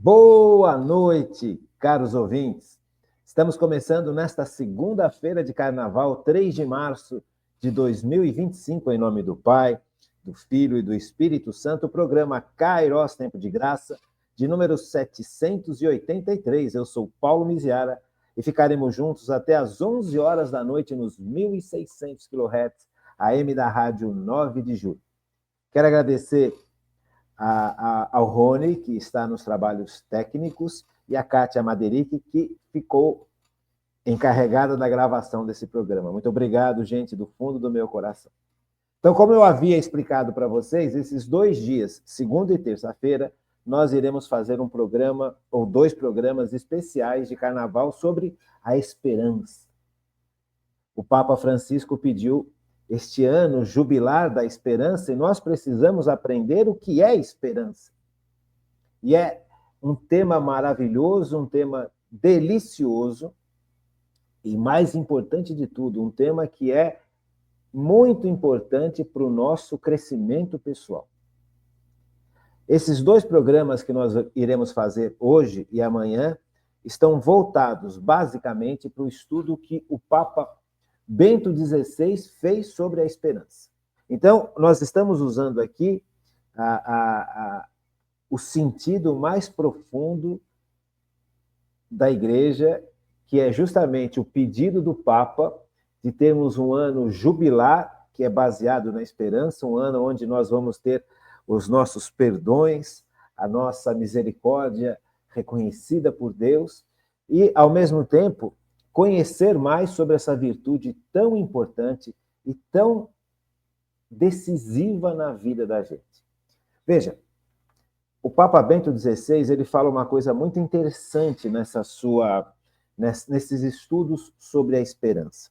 Boa noite, caros ouvintes. Estamos começando nesta segunda-feira de Carnaval, 3 de março de 2025, em nome do Pai, do Filho e do Espírito Santo, o programa Kairos Tempo de Graça, de número 783. Eu sou Paulo Miziara e ficaremos juntos até às 11 horas da noite nos 1.600 kHz, AM da Rádio 9 de Julho. Quero agradecer ao Rony, que está nos trabalhos técnicos, e a Kátia Maderic, que ficou encarregada da gravação desse programa. Muito obrigado, gente, do fundo do meu coração. Então, como eu havia explicado para vocês, esses 2 dias, segunda e terça-feira, nós iremos fazer um programa, ou 2 programas especiais de carnaval sobre a esperança. O Papa Francisco pediu este ano jubilar da esperança e nós precisamos aprender o que é esperança. E é um tema maravilhoso, um tema delicioso e, mais importante de tudo, um tema que é muito importante para o nosso crescimento pessoal. Esses 2 programas que nós iremos fazer hoje e amanhã estão voltados basicamente para o estudo que o Papa Bento XVI fez sobre a esperança. Então, nós estamos usando aqui o sentido mais profundo da Igreja, que é justamente o pedido do Papa de termos um ano jubilar, que é baseado na esperança, um ano onde nós vamos ter os nossos perdões, a nossa misericórdia reconhecida por Deus, e, ao mesmo tempo, conhecer mais sobre essa virtude tão importante e tão decisiva na vida da gente. Veja, o Papa Bento XVI, ele fala uma coisa muito interessante nesses estudos sobre a esperança.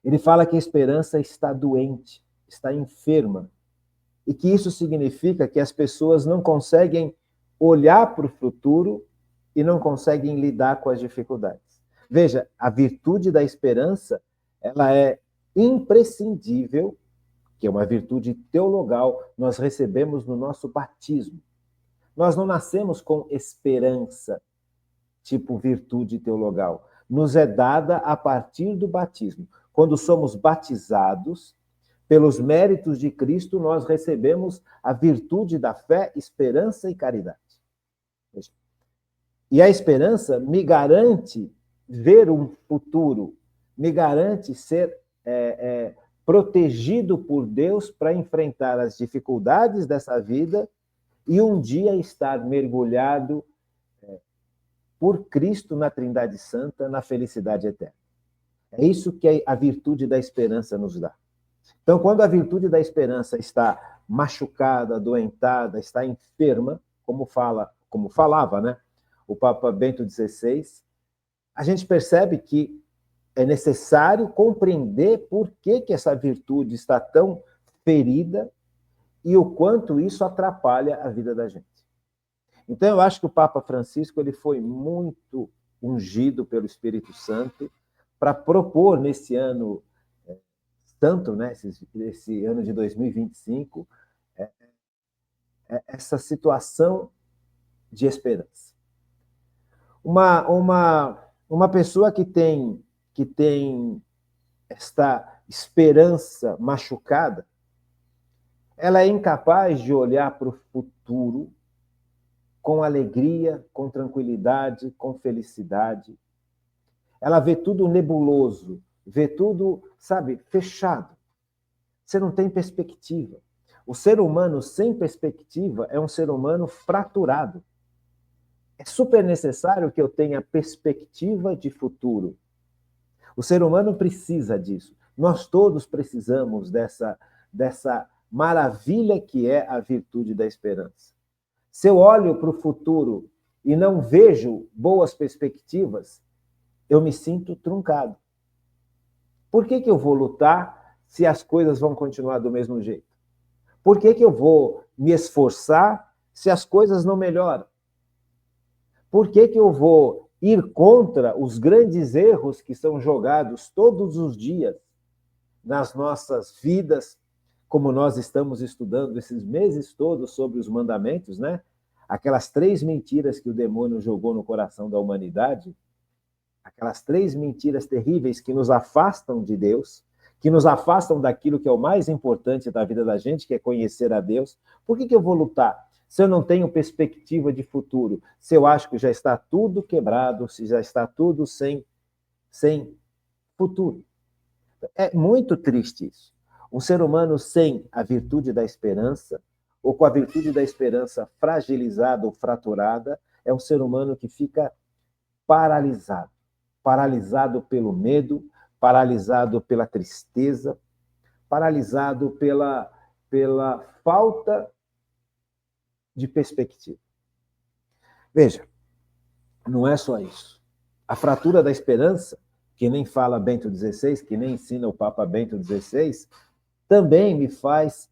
Ele fala que a esperança está doente, está enferma, e que isso significa que as pessoas não conseguem olhar para o futuro e não conseguem lidar com as dificuldades. Veja, a virtude da esperança, ela é imprescindível, que é uma virtude teologal, nós recebemos no nosso batismo. Nós não nascemos com esperança, tipo virtude teologal. Nos é dada a partir do batismo. Quando somos batizados, pelos méritos de Cristo, nós recebemos a virtude da fé, esperança e caridade. Veja. E a esperança me garante ver um futuro, me garante ser protegido por Deus para enfrentar as dificuldades dessa vida e um dia estar mergulhado por Cristo na Trindade Santa, na felicidade eterna. É isso que a virtude da esperança nos dá. Então, quando a virtude da esperança está machucada, adoentada, está enferma, como falava, né, o Papa Bento XVI, a gente percebe que é necessário compreender por que essa virtude está tão ferida e o quanto isso atrapalha a vida da gente. Então, eu acho que o Papa Francisco ele foi muito ungido pelo Espírito Santo para propor nesse ano santo, né, esse ano de 2025, essa situação de esperança. Uma pessoa que tem esta esperança machucada, ela é incapaz de olhar para o futuro com alegria, com tranquilidade, com felicidade. Ela vê tudo nebuloso, vê tudo, sabe, fechado. Você não tem perspectiva. O ser humano sem perspectiva é um ser humano fraturado. É super necessário que eu tenha perspectiva de futuro. O ser humano precisa disso. Nós todos precisamos dessa maravilha que é a virtude da esperança. Se eu olho para o futuro e não vejo boas perspectivas, eu me sinto truncado. Por que eu vou lutar se as coisas vão continuar do mesmo jeito? Por que eu vou me esforçar se as coisas não melhoram? Por que eu vou ir contra os grandes erros que são jogados todos os dias nas nossas vidas, como nós estamos estudando esses meses todos sobre os mandamentos, né? aquelas 3 mentiras que o demônio jogou no coração da humanidade, aquelas 3 mentiras terríveis que nos afastam de Deus, que nos afastam daquilo que é o mais importante da vida da gente, que é conhecer a Deus. Por que eu vou lutar se eu não tenho perspectiva de futuro? Se eu acho que já está tudo quebrado, se já está tudo sem futuro. É muito triste isso. Um ser humano sem a virtude da esperança, ou com a virtude da esperança fragilizada ou fraturada, é um ser humano que fica paralisado. Paralisado pelo medo, paralisado pela tristeza, paralisado pela falta de perspectiva. Veja, não é só isso. A fratura da esperança, que nem fala Bento XVI, que nem ensina o Papa Bento XVI, também me faz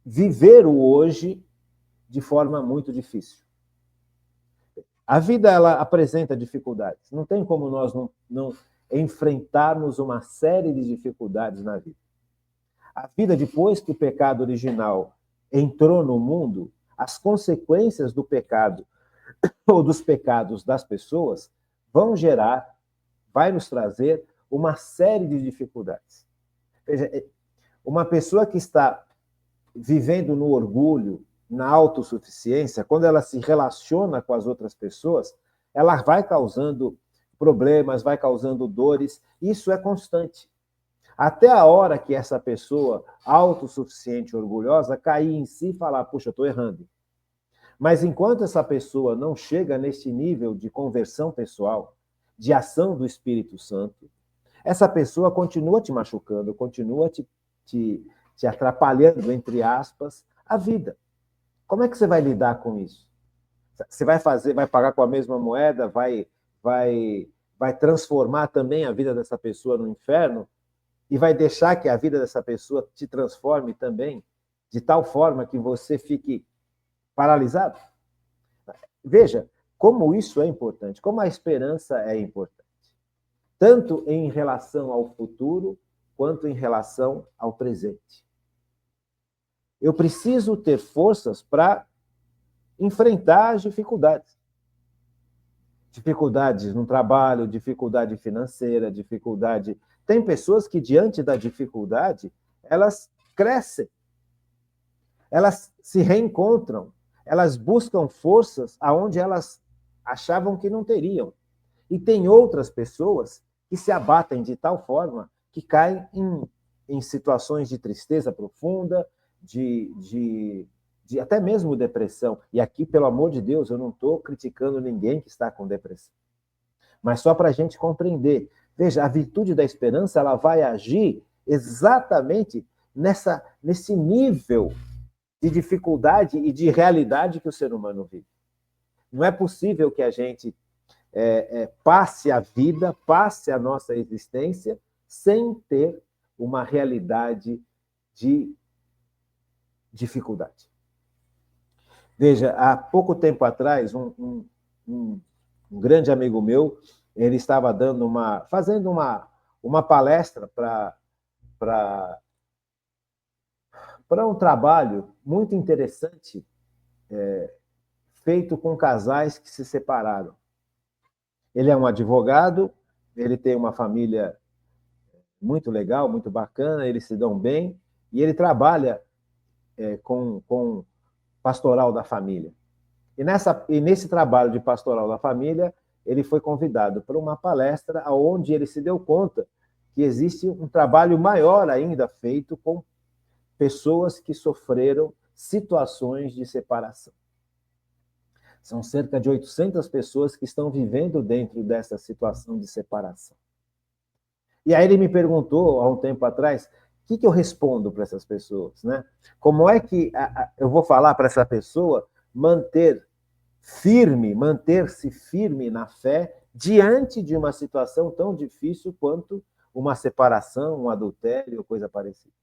viver o hoje de forma muito difícil. A vida, ela apresenta dificuldades. Não tem como nós não enfrentarmos uma série de dificuldades na vida. A vida, depois que o pecado original entrou no mundo, as consequências do pecado ou dos pecados das pessoas vai nos trazer uma série de dificuldades. Veja, uma pessoa que está vivendo no orgulho, na autossuficiência, quando ela se relaciona com as outras pessoas, ela vai causando problemas, vai causando dores, isso é constante. Até a hora que essa pessoa autossuficiente, orgulhosa, cair em si e falar, puxa, eu estou errando. Mas enquanto essa pessoa não chega nesse nível de conversão pessoal, de ação do Espírito Santo, essa pessoa continua te machucando, continua te atrapalhando, entre aspas, a vida. Como é que você vai lidar com isso? Você vai pagar com a mesma moeda, vai transformar também a vida dessa pessoa no inferno e vai deixar que a vida dessa pessoa te transforme também de tal forma que você fique paralisado? Veja como isso é importante, como a esperança é importante, tanto em relação ao futuro quanto em relação ao presente. Eu preciso ter forças para enfrentar as dificuldades. Dificuldades no trabalho, dificuldade financeira, dificuldade... Tem pessoas que, diante da dificuldade, elas crescem, elas se reencontram, elas buscam forças aonde elas achavam que não teriam. E tem outras pessoas que se abatem de tal forma que caem em situações de tristeza profunda, de até mesmo depressão. E aqui, pelo amor de Deus, eu não estou criticando ninguém que está com depressão. Mas só para a gente compreender. Veja, a virtude da esperança ela vai agir exatamente nesse nível de dificuldade e de realidade que o ser humano vive. Não é possível que a gente passe a vida, passe a nossa existência sem ter uma realidade de dificuldade. Veja, há pouco tempo atrás, um grande amigo meu, ele estava fazendo uma palestra para um trabalho muito interessante feito com casais que se separaram. Ele é um advogado, ele tem uma família muito legal, muito bacana, eles se dão bem, e ele trabalha com pastoral da família. E nesse trabalho de pastoral da família, ele foi convidado para uma palestra onde ele se deu conta que existe um trabalho maior ainda feito com pessoas que sofreram situações de separação. São cerca de 800 pessoas que estão vivendo dentro dessa situação de separação. E aí ele me perguntou, há um tempo atrás, o que eu respondo para essas pessoas, né? Como é que eu vou falar para essa pessoa manter-se firme na fé diante de uma situação tão difícil quanto uma separação, um adultério, coisa parecida?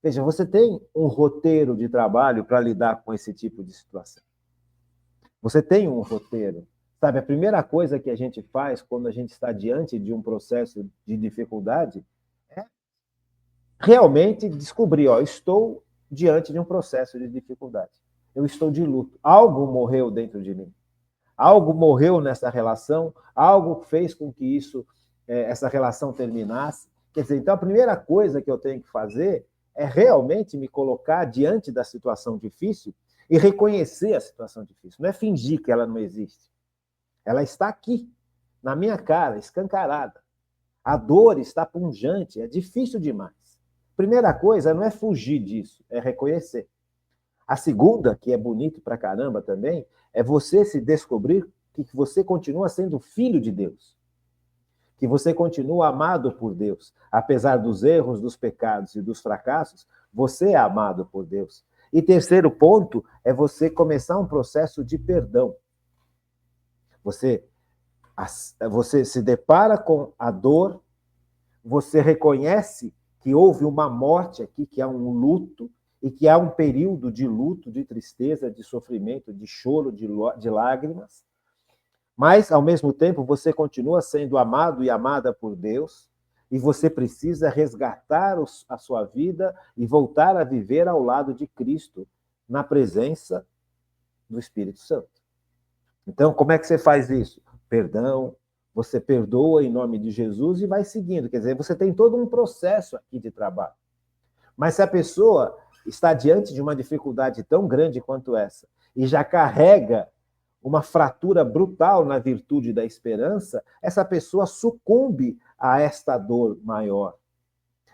Veja, você tem um roteiro de trabalho para lidar com esse tipo de situação. Você tem um roteiro. Sabe, a primeira coisa que a gente faz quando a gente está diante de um processo de dificuldade é realmente descobrir, estou diante de um processo de dificuldade. eu estou de luto. Algo morreu dentro de mim. Algo morreu nessa relação, algo fez com que essa relação terminasse. Quer dizer, então a primeira coisa que eu tenho que fazer é realmente me colocar diante da situação difícil e reconhecer a situação difícil. Não é fingir que ela não existe. Ela está aqui, na minha cara, escancarada. A dor está pungente, é difícil demais. Primeira coisa não é fugir disso, é reconhecer. A segunda, que é bonito pra caramba também, é você se descobrir que você continua sendo filho de Deus. Que você continua amado por Deus. Apesar dos erros, dos pecados e dos fracassos, você é amado por Deus. E terceiro ponto é você começar um processo de perdão. Você se depara com a dor, você reconhece que houve uma morte aqui, que há um luto, e que há um período de luto, de tristeza, de sofrimento, de choro, de lágrimas, mas, ao mesmo tempo, você continua sendo amado e amada por Deus, e você precisa resgatar a sua vida e voltar a viver ao lado de Cristo, na presença do Espírito Santo. Então, como é que você faz isso? Perdão, você perdoa em nome de Jesus e vai seguindo. Quer dizer, você tem todo um processo aqui de trabalho. Mas se a pessoa está diante de uma dificuldade tão grande quanto essa e já carrega uma fratura brutal na virtude da esperança, essa pessoa sucumbe a esta dor maior,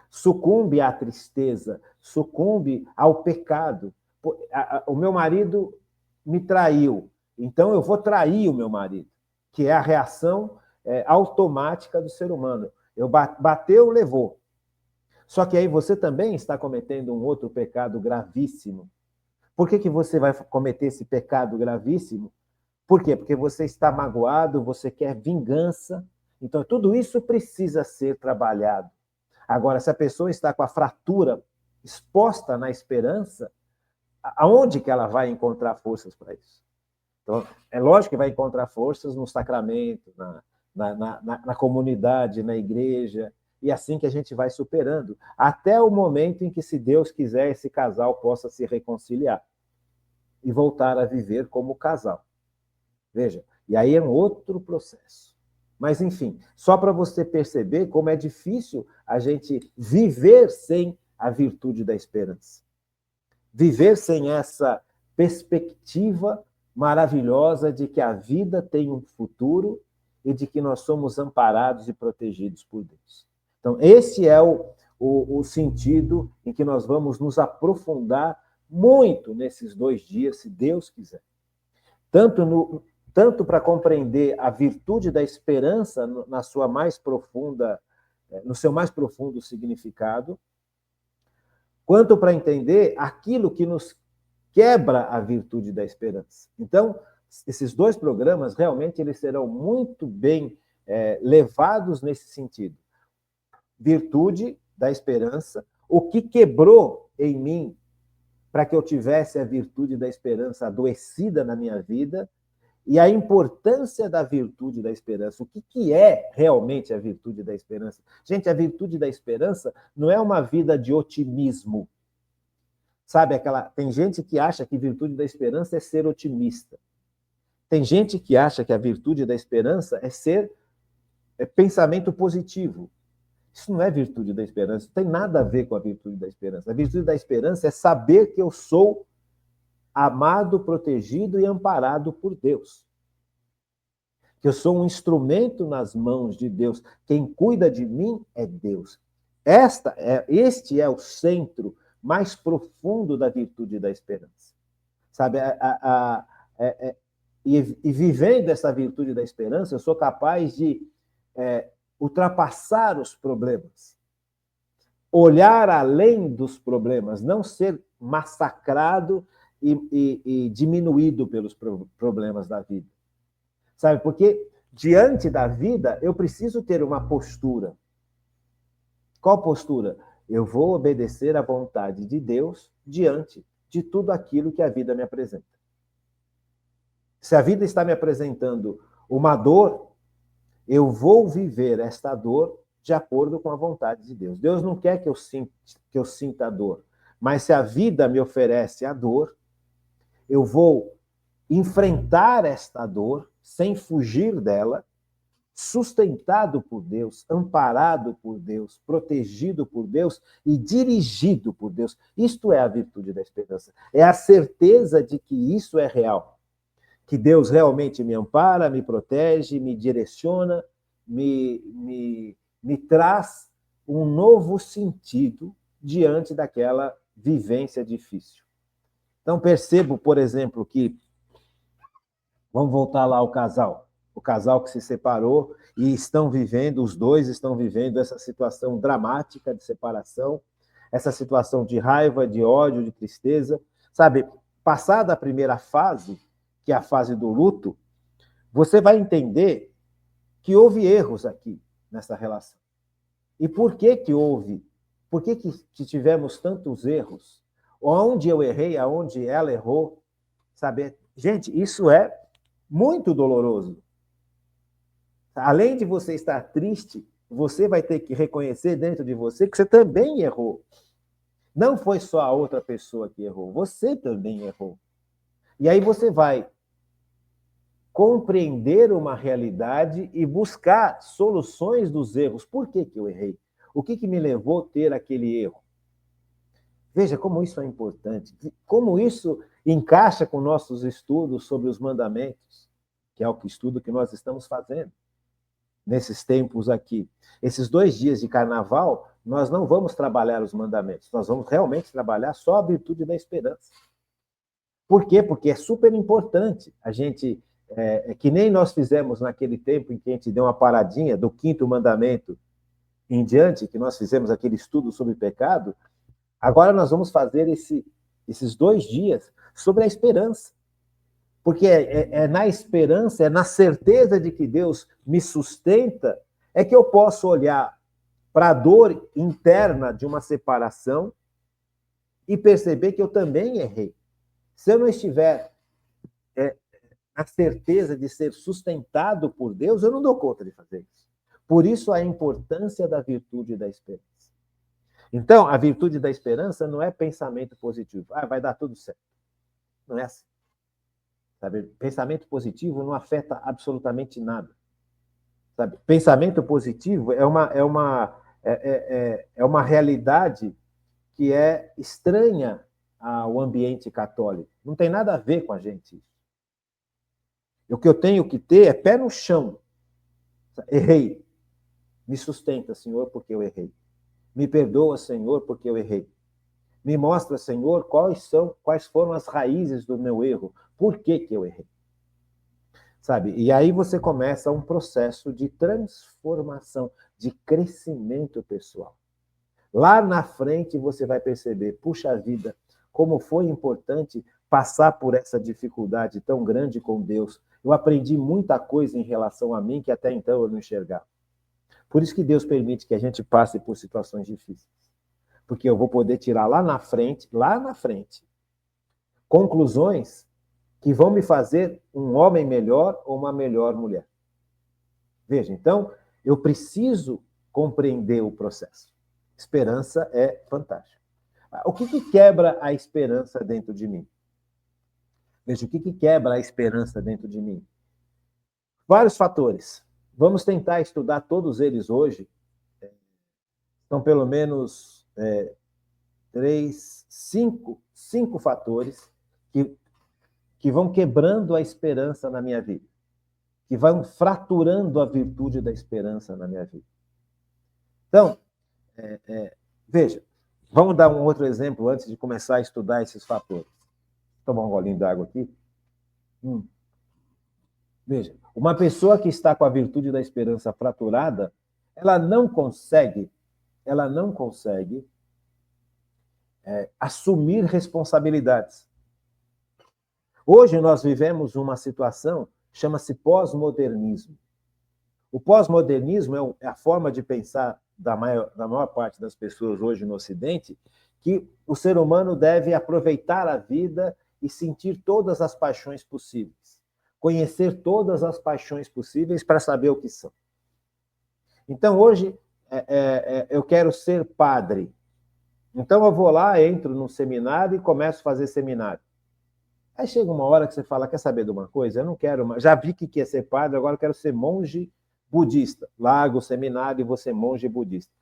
sucumbe à tristeza, sucumbe ao pecado. O meu marido me traiu, então eu vou trair o meu marido, que é a reação automática do ser humano. Eu bateu, levou. Só que aí você também está cometendo um outro pecado gravíssimo. Por que você vai cometer esse pecado gravíssimo? Por quê? Porque você está magoado, você quer vingança. Então, tudo isso precisa ser trabalhado. Agora, se a pessoa está com a fratura exposta na esperança, aonde que ela vai encontrar forças para isso? Então, é lógico que vai encontrar forças no sacramento, na comunidade, na igreja, e assim que a gente vai superando, até o momento em que, se Deus quiser, esse casal possa se reconciliar e voltar a viver como casal. Veja, e aí é um outro processo. Mas, enfim, só para você perceber como é difícil a gente viver sem a virtude da esperança. Viver sem essa perspectiva maravilhosa de que a vida tem um futuro e de que nós somos amparados e protegidos por Deus. Então, esse é o sentido em que nós vamos nos aprofundar muito nesses 2 dias, se Deus quiser. Tanto para compreender a virtude da esperança no seu mais profundo significado, quanto para entender aquilo que nos quebra a virtude da esperança. Então, esses 2 programas, realmente, eles serão muito bem levados nesse sentido. Virtude da esperança, o que quebrou em mim para que eu tivesse a virtude da esperança adoecida na minha vida, e a importância da virtude da esperança. O que é realmente a virtude da esperança? Gente, a virtude da esperança não é uma vida de otimismo. Sabe, tem gente que acha que virtude da esperança é ser otimista. Tem gente que acha que a virtude da esperança é pensamento positivo. Isso não é virtude da esperança, não tem nada a ver com a virtude da esperança. A virtude da esperança é saber que eu sou amado, protegido e amparado por Deus. Que eu sou um instrumento nas mãos de Deus. Quem cuida de mim é Deus. Este é o centro mais profundo da virtude da esperança. Sabe, e vivendo essa virtude da esperança, eu sou capaz de ultrapassar os problemas, olhar além dos problemas, não ser massacrado e diminuído pelos problemas da vida. Sabe, porque diante da vida eu preciso ter uma postura. Qual postura? Eu vou obedecer à vontade de Deus diante de tudo aquilo que a vida me apresenta. Se a vida está me apresentando uma dor, eu vou viver esta dor de acordo com a vontade de Deus. Deus não quer que eu sinta a dor, mas se a vida me oferece a dor, eu vou enfrentar esta dor sem fugir dela, sustentado por Deus, amparado por Deus, protegido por Deus e dirigido por Deus. Isto é a virtude da esperança. É a certeza de que isso é real. Que Deus realmente me ampara, me protege, me direciona, me traz um novo sentido diante daquela vivência difícil. Então, percebo, por exemplo, que... Vamos voltar lá ao casal. O casal que se separou e estão vivendo, os dois estão vivendo essa situação dramática de separação, essa situação de raiva, de ódio, de tristeza. Sabe, passada a primeira fase, que é a fase do luto, você vai entender que houve erros aqui nessa relação. E por que que houve? Por que tivemos tantos erros? Onde eu errei, aonde ela errou? Sabe? Gente, isso é muito doloroso. Além de você estar triste, você vai ter que reconhecer dentro de você que você também errou. Não foi só a outra pessoa que errou, você também errou. E aí você vai compreender uma realidade e buscar soluções dos erros. Por que que eu errei? O que me levou a ter aquele erro? Veja como isso é importante, como isso encaixa com nossos estudos sobre os mandamentos, que é o estudo que nós estamos fazendo nesses tempos aqui. Esses 2 dias de carnaval, nós não vamos trabalhar os mandamentos, nós vamos realmente trabalhar só a virtude da esperança. Por quê? Porque é super importante a gente, que nem nós fizemos naquele tempo em que a gente deu uma paradinha do 5º mandamento em diante, que nós fizemos aquele estudo sobre pecado, agora nós vamos fazer esses 2 dias sobre a esperança. Porque é na esperança, é na certeza de que Deus me sustenta, é que eu posso olhar para a dor interna de uma separação e perceber que eu também errei. Se eu não estiver na certeza de ser sustentado por Deus, eu não dou conta de fazer isso. Por isso a importância da virtude da esperança. Então, a virtude da esperança não é pensamento positivo. Vai dar tudo certo. Não é assim. Sabe? Pensamento positivo não afeta absolutamente nada. Sabe? Pensamento positivo é uma realidade que é estranha ao ambiente católico. Não tem nada a ver com a gente. O que eu tenho que ter é pé no chão. Errei. Me sustenta, Senhor, porque eu errei. Me perdoa, Senhor, porque eu errei. Me mostra, Senhor, quais foram as raízes do meu erro. Por que que eu errei? Sabe? E aí você começa um processo de transformação, de crescimento pessoal. Lá na frente você vai perceber, puxa vida, como foi importante passar por essa dificuldade tão grande com Deus. Eu aprendi muita coisa em relação a mim que até então eu não enxergava. Por isso que Deus permite que a gente passe por situações difíceis. Porque eu vou poder tirar lá na frente, conclusões que vão me fazer um homem melhor ou uma melhor mulher. Veja, então, eu preciso compreender o processo. Esperança é fantástico. O que quebra a esperança dentro de mim? Veja, o que quebra a esperança dentro de mim? Vários fatores. Vamos tentar estudar todos eles hoje. São pelo menos 5 fatores que vão quebrando a esperança na minha vida, que vão fraturando a virtude da esperança na minha vida. Então, veja, vamos dar um outro exemplo antes de começar a estudar esses fatores. Vou tomar um golinho d'água aqui. Veja, uma pessoa que está com a virtude da esperança fraturada, ela não consegue assumir responsabilidades. Hoje nós vivemos uma situação que chama-se pós-modernismo. O pós-modernismo é a forma de pensar da maior parte das pessoas hoje no Ocidente, que o ser humano deve aproveitar a vida e sentir todas as paixões possíveis. Conhecer todas as paixões possíveis para saber o que são. Então, hoje, eu quero ser padre. Então, eu vou lá, entro num seminário e começo a fazer seminário. Aí chega uma hora que você fala, quer saber de uma coisa? Eu não quero mais. Já vi que quer ser padre, agora eu quero ser monge budista. Largo o seminário e vou ser monge budista.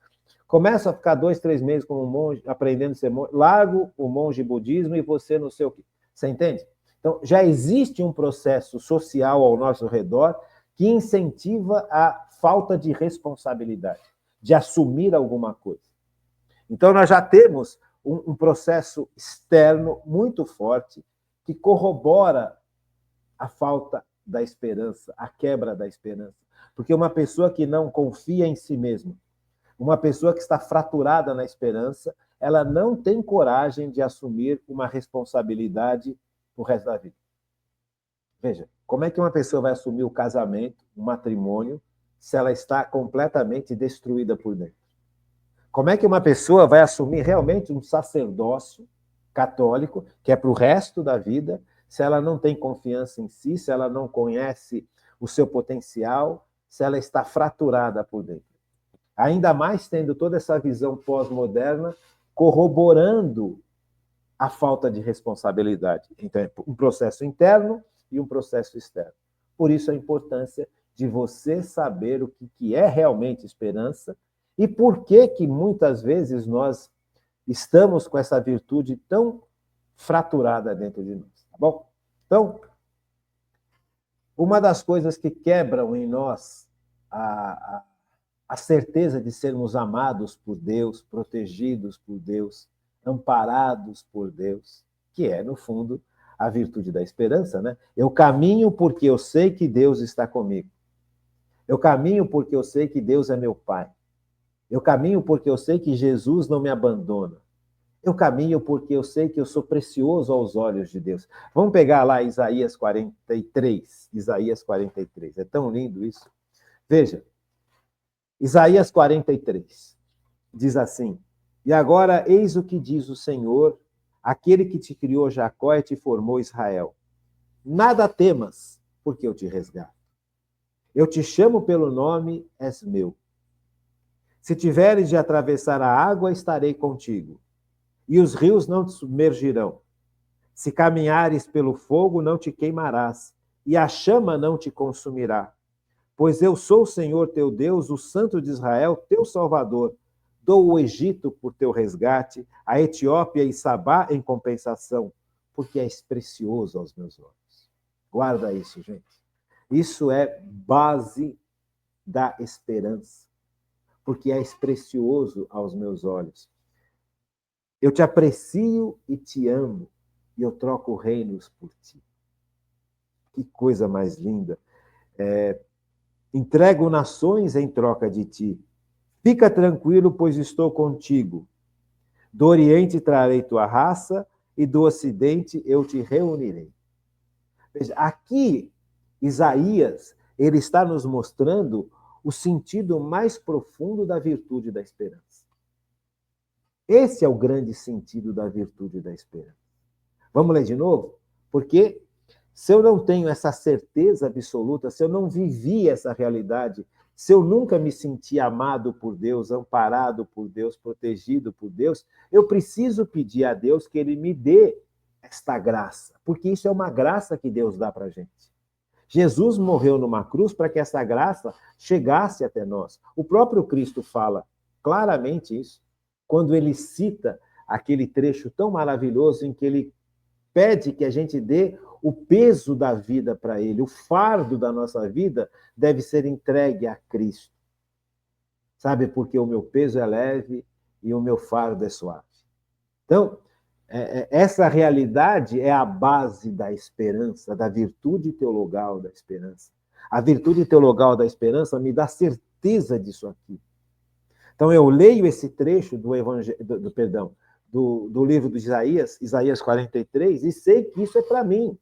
Começo a ficar 2, 3 meses como monge, aprendendo a ser monge. Largo o monge budismo e você não sei o quê. Você entende? Então, já existe um processo social ao nosso redor que incentiva a falta de responsabilidade, de assumir alguma coisa. Então, nós já temos um processo externo muito forte que corrobora a falta da esperança, a quebra da esperança. Porque uma pessoa que não confia em si mesma, uma pessoa que está fraturada na esperança, ela não tem coragem de assumir uma responsabilidade o resto da vida. Veja, como é que uma pessoa vai assumir o casamento, o matrimônio, se ela está completamente destruída por dentro? Como é que uma pessoa vai assumir realmente um sacerdócio católico, que é para o resto da vida, se ela não tem confiança em si, se ela não conhece o seu potencial, se ela está fraturada por dentro? Ainda mais tendo toda essa visão pós-moderna corroborando a falta de responsabilidade. Então, é um processo interno e um processo externo. Por isso, a importância de você saber o que é realmente esperança e por que muitas vezes nós estamos com essa virtude tão fraturada dentro de nós. Tá bom? Então, uma das coisas que quebram em nós a certeza de sermos amados por Deus, protegidos por Deus, amparados por Deus, que é, no fundo, a virtude da esperança, né? Eu caminho porque eu sei que Deus está comigo. Eu caminho porque eu sei que Deus é meu Pai. Eu caminho porque eu sei que Jesus não me abandona. Eu caminho porque eu sei que eu sou precioso aos olhos de Deus. Vamos pegar lá Isaías 43. Isaías 43. É tão lindo isso. Veja, Isaías 43 diz assim: e agora eis o que diz o Senhor, aquele que te criou Jacó e te formou Israel. Nada temas, porque eu te resgato. Eu te chamo pelo nome, és meu. Se tiveres de atravessar a água, estarei contigo, e os rios não te submergirão. Se caminhares pelo fogo, não te queimarás, e a chama não te consumirá. Pois eu sou o Senhor teu Deus, o Santo de Israel, teu Salvador. Dou o Egito por teu resgate, a Etiópia e Sabá em compensação, porque és precioso aos meus olhos. Guarda isso, gente. Isso é base da esperança, porque és precioso aos meus olhos. Eu te aprecio e te amo, e eu troco reinos por ti. Que coisa mais linda. Entrego nações em troca de ti. Fica tranquilo, pois estou contigo. Do Oriente trarei tua raça, e do Ocidente eu te reunirei. Veja, aqui, Isaías, ele está nos mostrando o sentido mais profundo da virtude da esperança. Esse é o grande sentido da virtude da esperança. Vamos ler de novo? Porque se eu não tenho essa certeza absoluta, se eu não vivi essa realidade, se eu nunca me senti amado por Deus, amparado por Deus, protegido por Deus, eu preciso pedir a Deus que Ele me dê esta graça, porque isso é uma graça que Deus dá para a gente. Jesus morreu numa cruz para que essa graça chegasse até nós. O próprio Cristo fala claramente isso, quando ele cita aquele trecho tão maravilhoso em que ele pede que a gente dê o peso da vida para ele, o fardo da nossa vida deve ser entregue a Cristo. Sabe, porque o meu peso é leve e o meu fardo é suave. Então, essa realidade é a base da esperança, da virtude teologal da esperança. A virtude teologal da esperança me dá certeza disso aqui. Então, eu leio esse trecho do livro de Isaías, Isaías 43, e sei que isso é para mim.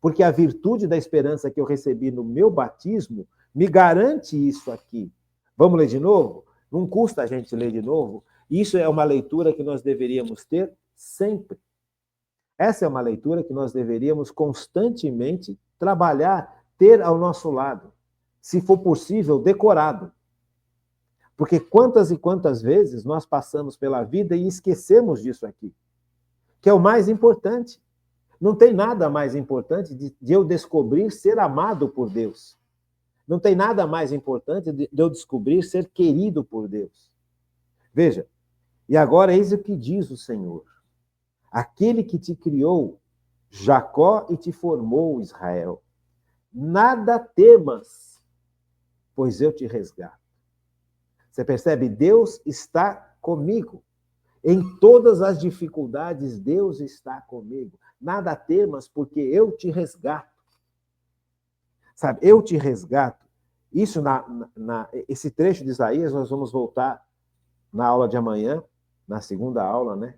Porque a virtude da esperança que eu recebi no meu batismo me garante isso aqui. Vamos ler de novo? Não custa a gente ler de novo. Isso é uma leitura que nós deveríamos ter sempre. Essa é uma leitura que nós deveríamos constantemente trabalhar, ter ao nosso lado. Se for possível, decorado. Porque quantas e quantas vezes nós passamos pela vida e esquecemos disso aqui, que é o mais importante. Não tem nada mais importante de eu descobrir ser amado por Deus. Não tem nada mais importante de eu descobrir ser querido por Deus. Veja, e agora eis o que diz o Senhor. Aquele que te criou, Jacó, e te formou, Israel. Nada temas, pois eu te resgato. Você percebe? Deus está comigo. Em todas as dificuldades, Deus está comigo. Nada temas, porque eu te resgato. Sabe, eu te resgato. Isso, esse trecho de Isaías, nós vamos voltar na aula de amanhã, na segunda aula, né?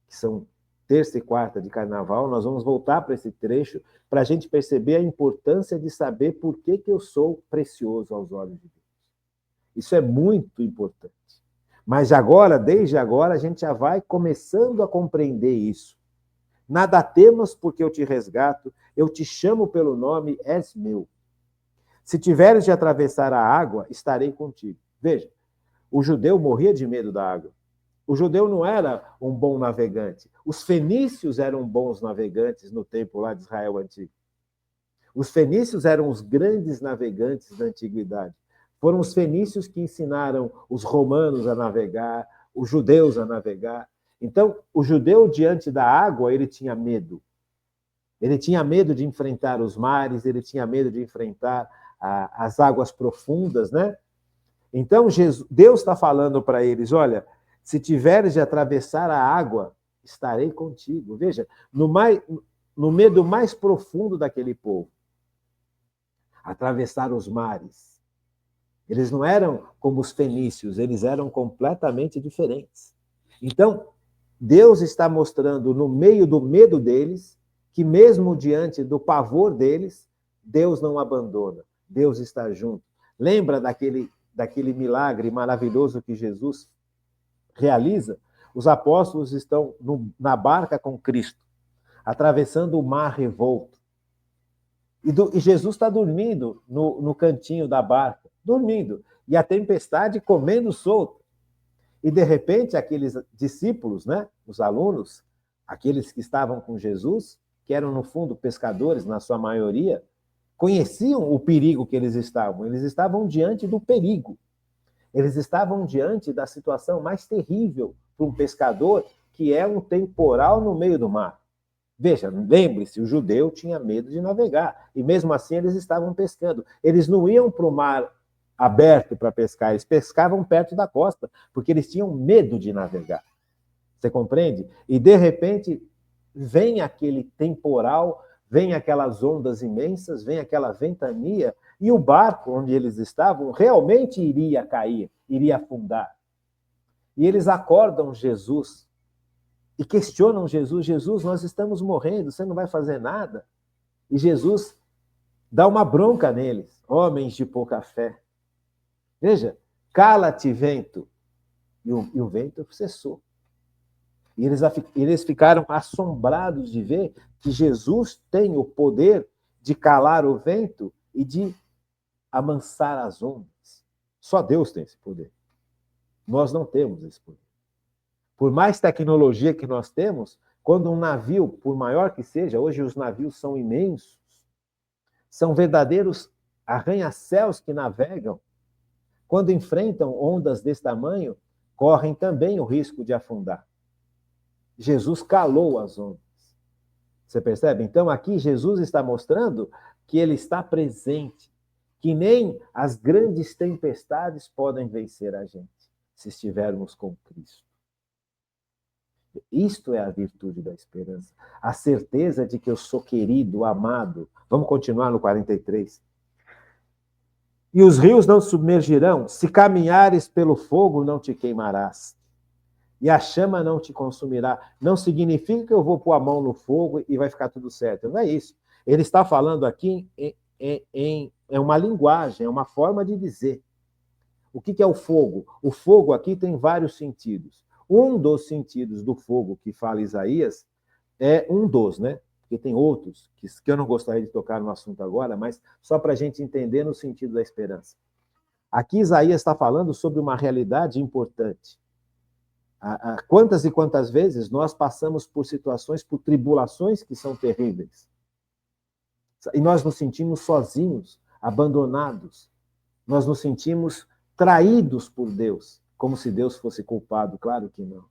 Que são terça e quarta de carnaval. Nós vamos voltar para esse trecho para a gente perceber a importância de saber por que eu sou precioso aos olhos de Deus. Isso é muito importante. Mas agora, desde agora, a gente já vai começando a compreender isso. Nada temas, porque eu te resgato, eu te chamo pelo nome, és meu. Se tiveres de atravessar a água, estarei contigo. Veja, o judeu morria de medo da água. O judeu não era um bom navegante. Os fenícios eram bons navegantes no tempo lá de Israel antigo. Os fenícios eram os grandes navegantes da antiguidade. Foram os fenícios que ensinaram os romanos a navegar, os judeus a navegar. Então, o judeu, diante da água, ele tinha medo. Ele tinha medo de enfrentar os mares, ele tinha medo de enfrentar as águas profundas, né? Então, Deus está falando para eles, olha, se tiveres de atravessar a água, estarei contigo. Veja, no medo mais profundo daquele povo, atravessar os mares. Eles não eram como os fenícios, eles eram completamente diferentes. Então, Deus está mostrando no meio do medo deles, que mesmo diante do pavor deles, Deus não abandona, Deus está junto. Lembra daquele milagre maravilhoso que Jesus realiza? Os apóstolos estão na barca com Cristo, atravessando o mar revolto. E Jesus está dormindo no cantinho da barca, dormindo, e a tempestade comendo solto. E, de repente, aqueles discípulos, né, os alunos, aqueles que estavam com Jesus, que eram, no fundo, pescadores, na sua maioria, conheciam o perigo que eles estavam diante do perigo. Eles estavam diante da situação mais terrível para um pescador, que é um temporal no meio do mar. Veja, lembre-se, o judeu tinha medo de navegar, e mesmo assim eles estavam pescando. Eles não iam para o mar aberto para pescar, eles pescavam perto da costa, porque eles tinham medo de navegar. Você compreende? E, de repente, vem aquele temporal, vem aquelas ondas imensas, vem aquela ventania, e o barco onde eles estavam realmente iria cair, iria afundar. E eles acordam Jesus e questionam Jesus: Jesus, nós estamos morrendo, você não vai fazer nada? E Jesus dá uma bronca neles: homens de pouca fé. Veja, cala-te, vento. E o vento cessou. E eles ficaram assombrados de ver que Jesus tem o poder de calar o vento e de amansar as ondas. Só Deus tem esse poder. Nós não temos esse poder. Por mais tecnologia que nós temos, quando um navio, por maior que seja, hoje os navios são imensos, são verdadeiros arranha-céus que navegam, quando enfrentam ondas desse tamanho, correm também o risco de afundar. Jesus calou as ondas. Você percebe? Então, aqui Jesus está mostrando que ele está presente, que nem as grandes tempestades podem vencer a gente, se estivermos com Cristo. Isto é a virtude da esperança. A certeza de que eu sou querido, amado. Vamos continuar no 43. E os rios não submergirão, se caminhares pelo fogo, não te queimarás. E a chama não te consumirá. Não significa que eu vou pôr a mão no fogo e vai ficar tudo certo. Não é isso. Ele está falando aqui em uma linguagem, é uma forma de dizer. O que é o fogo? O fogo aqui tem vários sentidos. Um dos sentidos do fogo que fala Isaías é um dos, né? Porque tem outros que eu não gostaria de tocar no assunto agora, mas só para a gente entender no sentido da esperança. Aqui Isaías está falando sobre uma realidade importante. Quantas e quantas vezes nós passamos por situações, por tribulações que são terríveis. E nós nos sentimos sozinhos, abandonados. Nós nos sentimos traídos por Deus, como se Deus fosse culpado. Claro que não.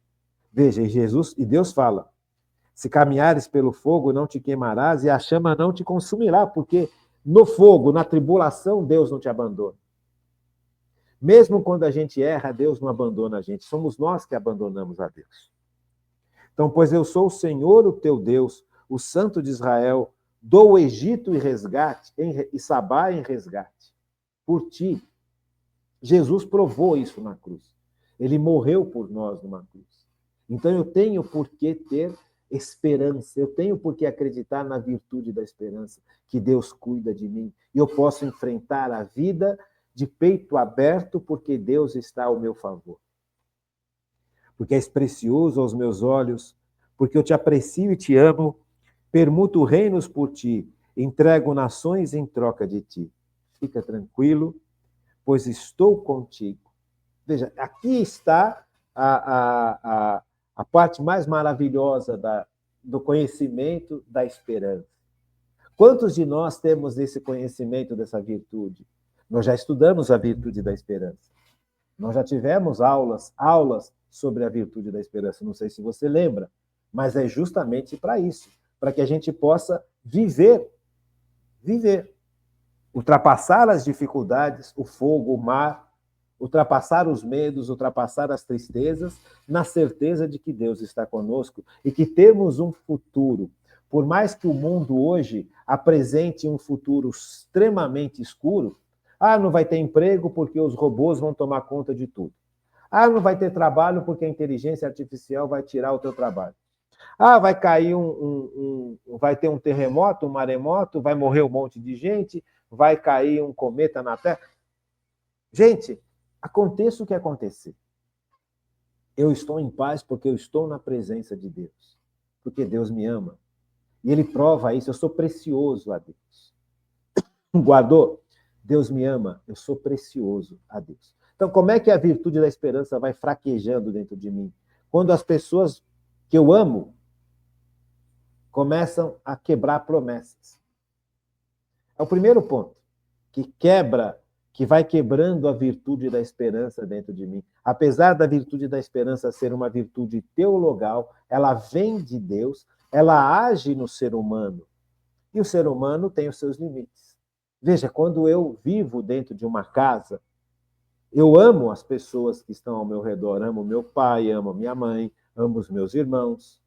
Veja, e Deus fala, se caminhares pelo fogo, não te queimarás e a chama não te consumirá, porque no fogo, na tribulação, Deus não te abandona. Mesmo quando a gente erra, Deus não abandona a gente. Somos nós que abandonamos a Deus. Então, pois eu sou o Senhor, o teu Deus, o Santo de Israel, dou o Egito em resgate, e Sabá em resgate. Por ti. Jesus provou isso na cruz. Ele morreu por nós numa cruz. Então, eu tenho por que ter esperança. Eu tenho por que acreditar na virtude da esperança, que Deus cuida de mim. E eu posso enfrentar a vida de peito aberto, porque Deus está ao meu favor. Porque és precioso aos meus olhos, porque eu te aprecio e te amo, permuto reinos por ti, entrego nações em troca de ti. Fica tranquilo, pois estou contigo. Veja, aqui está a parte mais maravilhosa do conhecimento da esperança. Quantos de nós temos esse conhecimento, dessa virtude? Nós já estudamos a virtude da esperança. Nós já tivemos aulas sobre a virtude da esperança. Não sei se você lembra, mas é justamente para isso, para que a gente possa viver, ultrapassar as dificuldades, o fogo, o mar, ultrapassar os medos, ultrapassar as tristezas, na certeza de que Deus está conosco e que temos um futuro. Por mais que o mundo hoje apresente um futuro extremamente escuro, não vai ter emprego porque os robôs vão tomar conta de tudo. Não vai ter trabalho porque a inteligência artificial vai tirar o teu trabalho. Vai cair vai ter um terremoto, um maremoto, vai morrer um monte de gente, vai cair um cometa na Terra. Gente, aconteça o que acontecer. Eu estou em paz porque eu estou na presença de Deus. Porque Deus me ama. E Ele prova isso. Eu sou precioso a Deus. Guardou? Deus me ama. Eu sou precioso a Deus. Então, como é que a virtude da esperança vai fraquejando dentro de mim? Quando as pessoas que eu amo começam a quebrar promessas. É o primeiro ponto. Que vai quebrando a virtude da esperança dentro de mim. Apesar da virtude da esperança ser uma virtude teologal, ela vem de Deus, ela age no ser humano. E o ser humano tem os seus limites. Veja, quando eu vivo dentro de uma casa, eu amo as pessoas que estão ao meu redor, amo meu pai, amo minha mãe, amo os meus irmãos,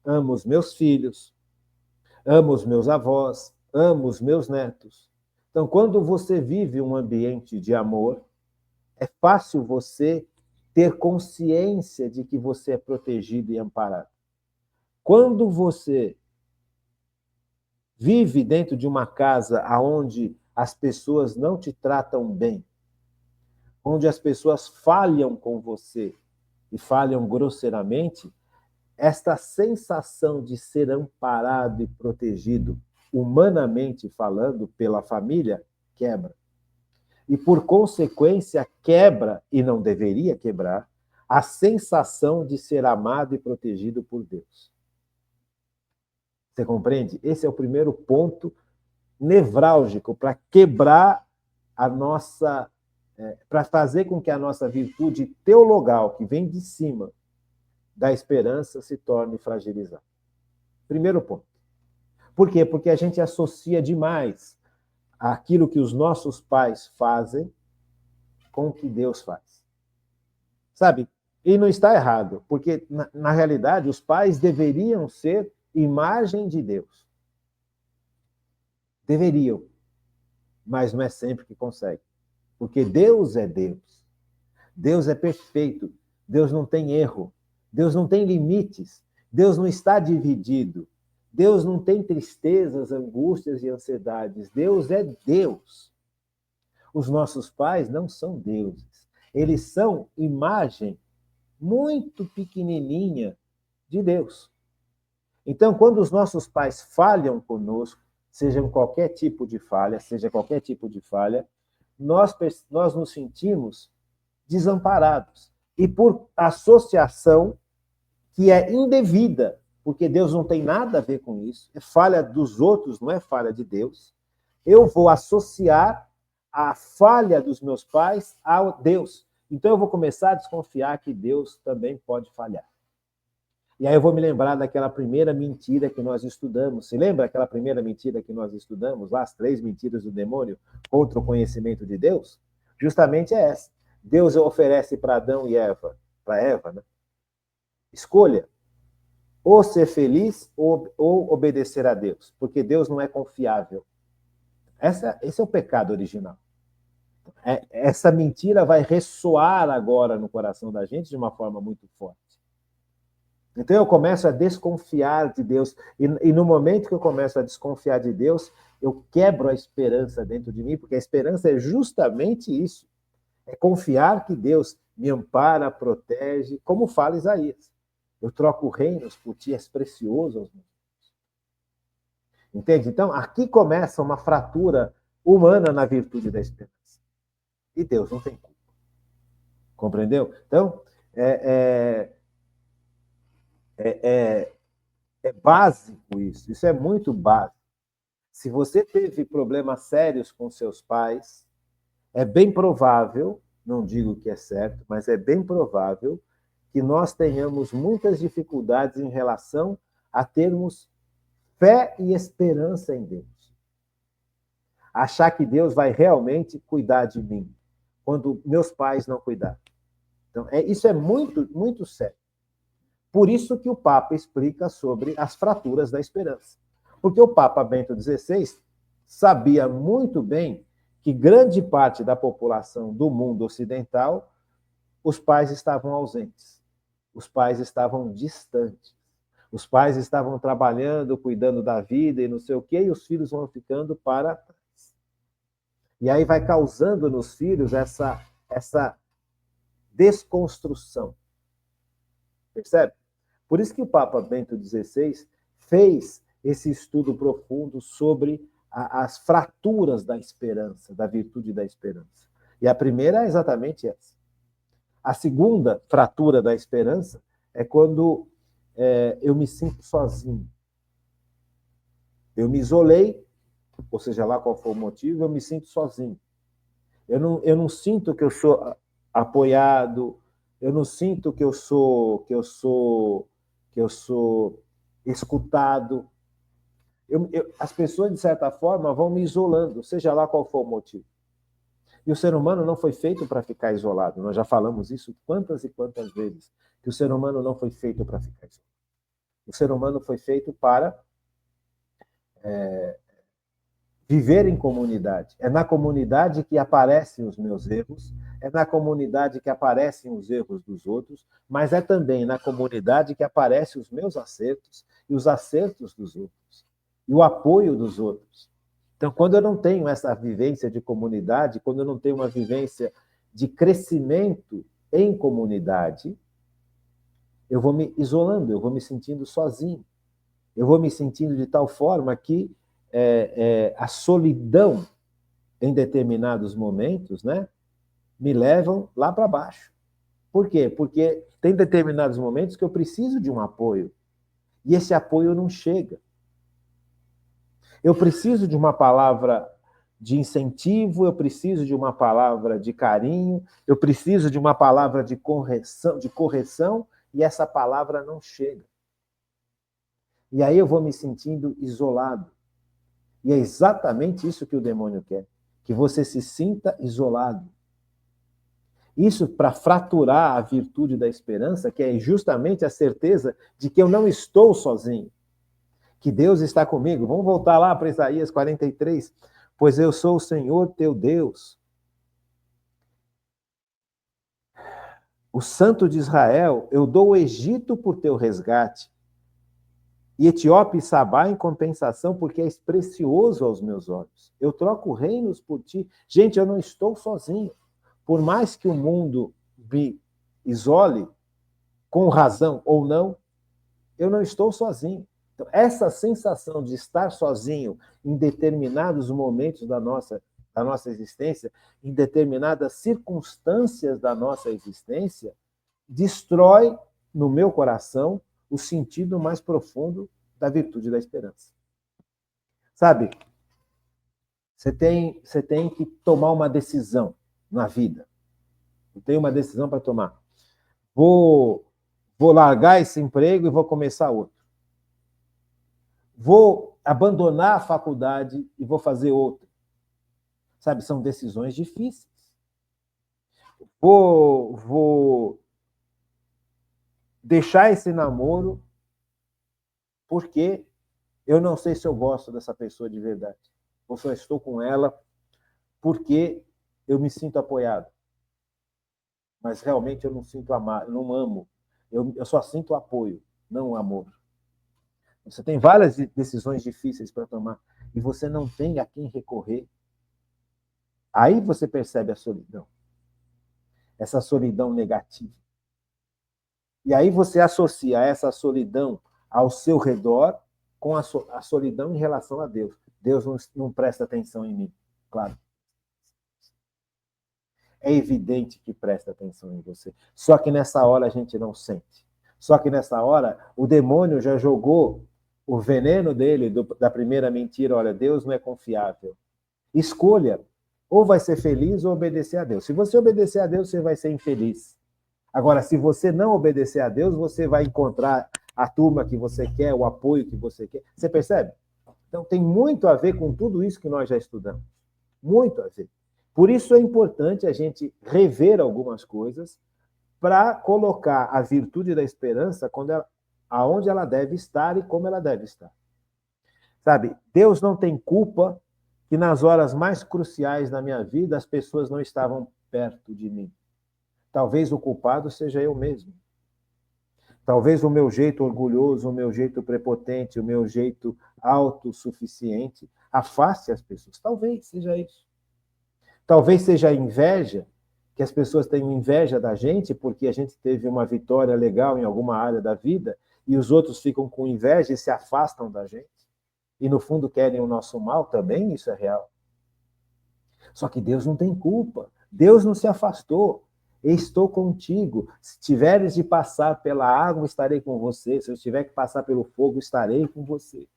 amo os meus filhos, amo os meus avós, amo os meus netos. Então, quando você vive um ambiente de amor, é fácil você ter consciência de que você é protegido e amparado. Quando você vive dentro de uma casa onde as pessoas não te tratam bem, onde as pessoas falham com você e falham grosseiramente, esta sensação de ser amparado e protegido, humanamente falando, pela família, quebra. E, por consequência, quebra, e não deveria quebrar, a sensação de ser amado e protegido por Deus. Você compreende? Esse é o primeiro ponto nevrálgico para quebrar a nossa... para fazer com que a nossa virtude teologal, que vem de cima da esperança, se torne fragilizada. Primeiro ponto. Por quê? Porque a gente associa demais aquilo que os nossos pais fazem com o que Deus faz. Sabe? E não está errado, porque, na realidade, os pais deveriam ser imagem de Deus. Deveriam. Mas não é sempre que consegue. Porque Deus é Deus. Deus é perfeito. Deus não tem erro. Deus não tem limites. Deus não está dividido. Deus não tem tristezas, angústias e ansiedades. Deus é Deus. Os nossos pais não são deuses. Eles são imagem muito pequenininha de Deus. Então, quando os nossos pais falham conosco, seja qualquer tipo de falha, nós nos sentimos desamparados. e por associação que é indevida, porque Deus não tem nada a ver com isso, é falha dos outros, não é falha de Deus. Eu vou associar a falha dos meus pais a Deus. Então eu vou começar a desconfiar que Deus também pode falhar. E aí eu vou me lembrar daquela primeira mentira que nós estudamos. Se lembra aquela primeira mentira que nós estudamos, lá, as 3 mentiras do demônio contra o conhecimento de Deus? Justamente é essa. Deus oferece para Adão e Eva, para Eva, né? Escolha, ou ser feliz ou obedecer a Deus, porque Deus não é confiável. Esse é o pecado original. Essa mentira vai ressoar agora no coração da gente de uma forma muito forte. Então eu começo a desconfiar de Deus, e no momento que eu começo a desconfiar de Deus, eu quebro a esperança dentro de mim, porque a esperança é justamente isso, é confiar que Deus me ampara, protege, como fala Isaías. Eu troco reinos por ti, és precioso aos meus olhos. Entende? Então, aqui começa uma fratura humana na virtude da esperança. E Deus não tem culpa. Compreendeu? Então, é básico isso. Isso é muito básico. Se você teve problemas sérios com seus pais, é bem provável, não digo que é certo, mas é bem provável que nós tenhamos muitas dificuldades em relação a termos fé e esperança em Deus. Achar que Deus vai realmente cuidar de mim, quando meus pais não cuidaram. Então, isso é muito, muito sério. Por isso que o Papa explica sobre as fraturas da esperança. Porque o Papa Bento XVI sabia muito bem que grande parte da população do mundo ocidental, os pais estavam ausentes, os pais estavam distantes, os pais estavam trabalhando, cuidando da vida e não sei o quê, e os filhos vão ficando para trás. E aí vai causando nos filhos essa desconstrução. Percebe? Por isso que o Papa Bento XVI fez esse estudo profundo sobre as fraturas da esperança, da virtude da esperança. E a primeira é exatamente essa. A segunda fratura da esperança é quando eu me sinto sozinho. Eu me isolei, ou seja lá qual for o motivo, eu me sinto sozinho. Eu não sinto que eu sou apoiado, eu não sinto que eu sou escutado. As pessoas, de certa forma, vão me isolando, seja lá qual for o motivo. E o ser humano não foi feito para ficar isolado. Nós já falamos isso quantas e quantas vezes, que o ser humano não foi feito para ficar isolado. O ser humano foi feito para viver em comunidade. É na comunidade que aparecem os meus erros, é na comunidade que aparecem os erros dos outros, mas é também na comunidade que aparecem os meus acertos e os acertos dos outros, e o apoio dos outros. Então, quando eu não tenho essa vivência de comunidade, quando eu não tenho uma vivência de crescimento em comunidade, eu vou me isolando, eu vou me sentindo sozinho. Eu vou me sentindo de tal forma que a solidão, em determinados momentos, né, me levam lá para baixo. Por quê? Porque tem determinados momentos que eu preciso de um apoio, e esse apoio não chega. Eu preciso de uma palavra de incentivo, eu preciso de uma palavra de carinho, eu preciso de uma palavra de correção, e essa palavra não chega. E aí eu vou me sentindo isolado. E é exatamente isso que o demônio quer, que você se sinta isolado. Isso para fraturar a virtude da esperança, que é justamente a certeza de que eu não estou sozinho, que Deus está comigo. Vamos voltar lá para Isaías 43. Pois eu sou o Senhor teu Deus, o Santo de Israel. Eu dou o Egito por teu resgate, e Etiópia e Sabá em compensação, porque és precioso aos meus olhos. Eu troco reinos por ti. Gente, eu não estou sozinho. Por mais que o mundo me isole, com razão ou não, eu não estou sozinho. Então, essa sensação de estar sozinho em determinados momentos da nossa existência, em determinadas circunstâncias da nossa existência, destrói no meu coração o sentido mais profundo da virtude da esperança. Sabe, você tem que tomar uma decisão na vida. Eu tenho uma decisão para tomar. Vou largar esse emprego e vou começar outro. Vou abandonar a faculdade e vou fazer outra. Sabe, são decisões difíceis. Vou deixar esse namoro porque eu não sei se eu gosto dessa pessoa de verdade. Ou só estou com ela porque eu me sinto apoiado. Mas realmente eu não sinto amar, eu não amo. Eu só sinto apoio, não amor. Você tem várias decisões difíceis para tomar e você não tem a quem recorrer. Aí você percebe a solidão. Essa solidão negativa. E aí você associa essa solidão ao seu redor com a solidão em relação a Deus. Deus não presta atenção em mim, claro. É evidente que presta atenção em você. Só que nessa hora a gente não sente. Só que nessa hora o demônio já jogou o veneno dele, da primeira mentira. Olha, Deus não é confiável. Escolha. Ou vai ser feliz ou obedecer a Deus. Se você obedecer a Deus, você vai ser infeliz. Agora, se você não obedecer a Deus, você vai encontrar a turma que você quer, o apoio que você quer. Você percebe? Então, tem muito a ver com tudo isso que nós já estudamos. Muito a ver. Por isso é importante a gente rever algumas coisas para colocar a virtude da esperança aonde ela deve estar e como ela deve estar. Sabe, Deus não tem culpa que nas horas mais cruciais da minha vida as pessoas não estavam perto de mim. Talvez o culpado seja eu mesmo. Talvez o meu jeito orgulhoso, o meu jeito prepotente, o meu jeito autossuficiente afaste as pessoas. Talvez seja isso. Talvez seja a inveja, que as pessoas tenham inveja da gente porque a gente teve uma vitória legal em alguma área da vida e os outros ficam com inveja e se afastam da gente. E no fundo querem o nosso mal também, isso é real. Só que Deus não tem culpa. Deus não se afastou. Estou contigo. Se tiveres de passar pela água, estarei com você. Se eu tiver que passar pelo fogo, estarei com você.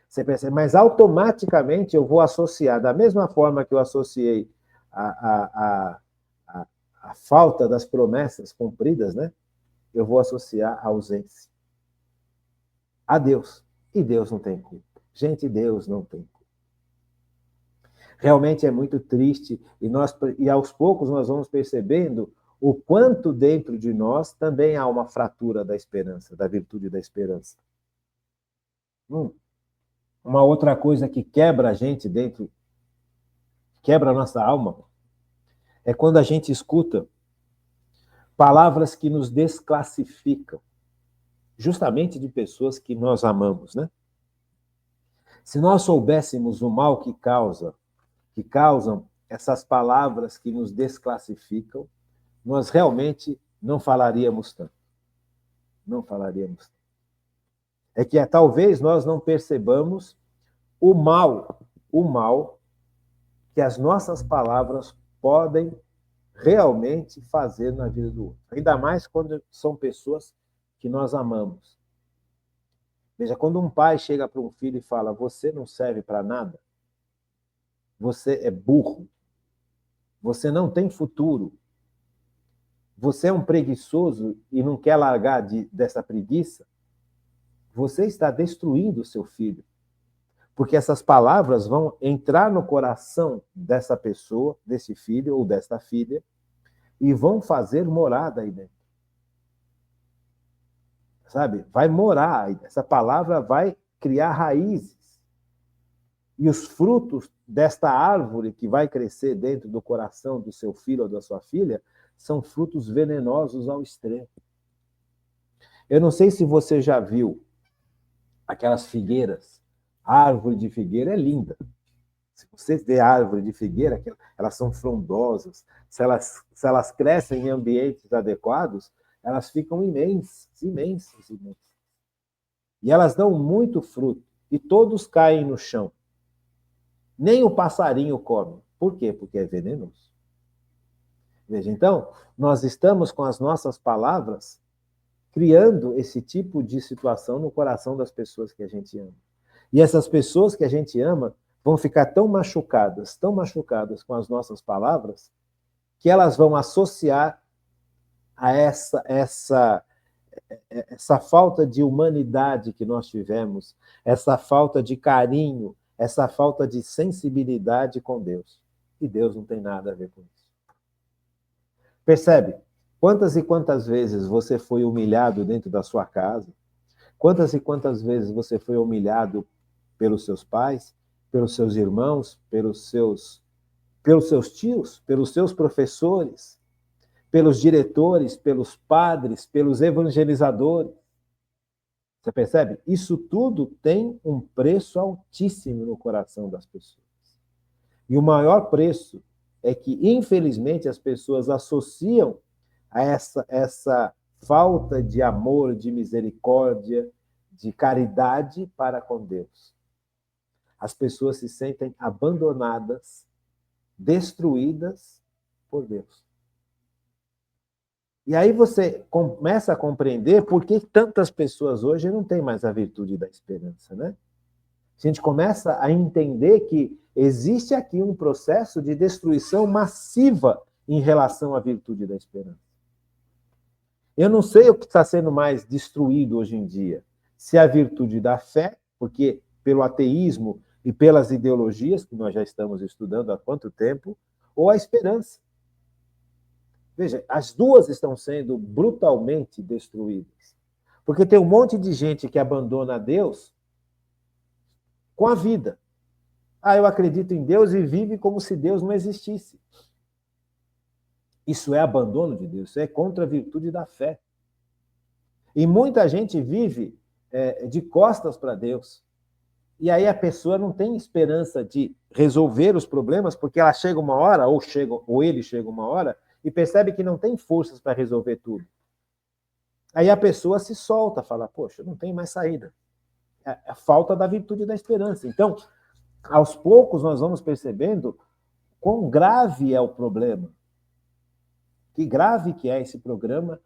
Você percebe? Mas automaticamente eu vou associar, da mesma forma que eu associei a falta das promessas cumpridas, né? Eu vou associar a ausência a Deus. E Deus não tem culpa. Gente, Deus não tem culpa. Realmente é muito triste e aos poucos nós vamos percebendo o quanto dentro de nós também há uma fratura da esperança, da virtude da esperança. Uma outra coisa que quebra a gente dentro, quebra a nossa alma, é quando a gente escuta palavras que nos desclassificam, justamente de pessoas que nós amamos, né? Se nós soubéssemos o mal que causam essas palavras que nos desclassificam, nós realmente não falaríamos tanto. Não falaríamos tanto. É que talvez nós não percebamos o mal que as nossas palavras podem realmente fazer na vida do outro. Ainda mais quando são pessoas que nós amamos. Veja, quando um pai chega para um filho e fala: você não serve para nada, você é burro, você não tem futuro, você é um preguiçoso e não quer largar dessa preguiça, você está destruindo o seu filho. Porque essas palavras vão entrar no coração dessa pessoa, desse filho ou desta filha, e vão fazer morada aí dentro. Sabe? Vai morar, essa palavra vai criar raízes. E os frutos desta árvore que vai crescer dentro do coração do seu filho ou da sua filha são frutos venenosos ao extremo. Eu não sei se você já viu aquelas figueiras. A árvore de figueira é linda. Se você vê a árvore de figueira, elas são frondosas. Se elas crescem em ambientes adequados, elas ficam imensas. E elas dão muito fruto. E todos caem no chão. Nem o passarinho come. Por quê? Porque é venenoso. Veja, então, nós estamos com as nossas palavras criando esse tipo de situação no coração das pessoas que a gente ama. E essas pessoas que a gente ama vão ficar tão machucadas com as nossas palavras, que elas vão associar a essa falta de humanidade que nós tivemos, essa falta de carinho, essa falta de sensibilidade com Deus. E Deus não tem nada a ver com isso. Percebe? Quantas e quantas vezes você foi humilhado dentro da sua casa? Quantas e quantas vezes você foi humilhado pelos seus pais, pelos seus irmãos, pelos seus tios, pelos seus professores, pelos diretores, pelos padres, pelos evangelizadores? Você percebe? Isso tudo tem um preço altíssimo no coração das pessoas. E o maior preço é que, infelizmente, as pessoas associam a essa falta de amor, de misericórdia, de caridade para com Deus. As pessoas se sentem abandonadas, destruídas por Deus. E aí você começa a compreender por que tantas pessoas hoje não têm mais a virtude da esperança, né? A gente começa a entender que existe aqui um processo de destruição massiva em relação à virtude da esperança. Eu não sei o que está sendo mais destruído hoje em dia. Se é a virtude da fé, porque pelo ateísmo e pelas ideologias, que nós já estamos estudando há quanto tempo, ou a esperança. Veja, as duas estão sendo brutalmente destruídas. Porque tem um monte de gente que abandona Deus com a vida. Ah, eu acredito em Deus e vive como se Deus não existisse. Isso é abandono de Deus, isso é contra a virtude da fé. E muita gente vive de costas para Deus. E aí a pessoa não tem esperança de resolver os problemas, porque ela chega uma hora, ou ele chega uma hora, e percebe que não tem forças para resolver tudo. Aí a pessoa se solta, fala, poxa, não tem mais saída. É a falta da virtude da esperança. Então, aos poucos nós vamos percebendo quão grave é o problema. Que grave que é esse problema